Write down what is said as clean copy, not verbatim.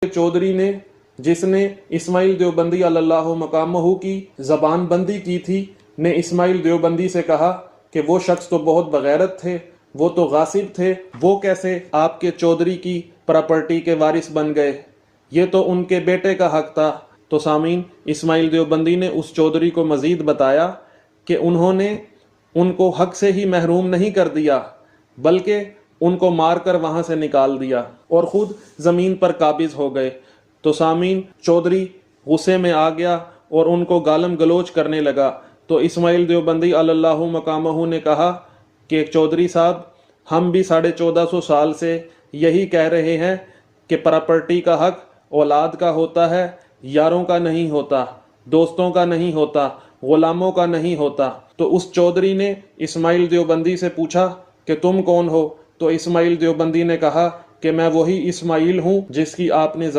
चौधरी ने, जिसने इस्माइल देवबंदी अल्लाह मकामहू की ज़बान बंदी की थी, ने इस्माइल देवबंदी से कहा कि वो शख्स तो बहुत बगैरत थे, वो तो गासिब थे, वो कैसे आपके चौधरी की प्रॉपर्टी के वारिस बन गए, ये तो उनके बेटे का हक था। तो सामीन, इस्माइल देवबंदी ने उस चौधरी को मज़ीद बताया कि उन्होंने उनको हक से ही महरूम नहीं कर दिया, बल्कि उनको मार कर वहाँ से निकाल दिया और ख़ुद ज़मीन पर काबिज़ हो गए। तो सामीन, चौधरी गुस्से में आ गया और उनको गालम गलोच करने लगा। तो इस्माइल देवबंदी अल्लाह मकामहू ने कहा कि चौधरी साहब, हम भी 1450 साल से यही कह रहे हैं कि प्रॉपर्टी का हक औलाद का होता है, यारों का नहीं होता, दोस्तों का नहीं होता, गुलामों का नहीं होता। तो उस चौधरी ने इस्माइल देवबंदी से पूछा कि तुम कौन हो? तो इस्माइल देवबंदी ने कहा कि मैं वही इस्माइल हूँ जिसकी आपने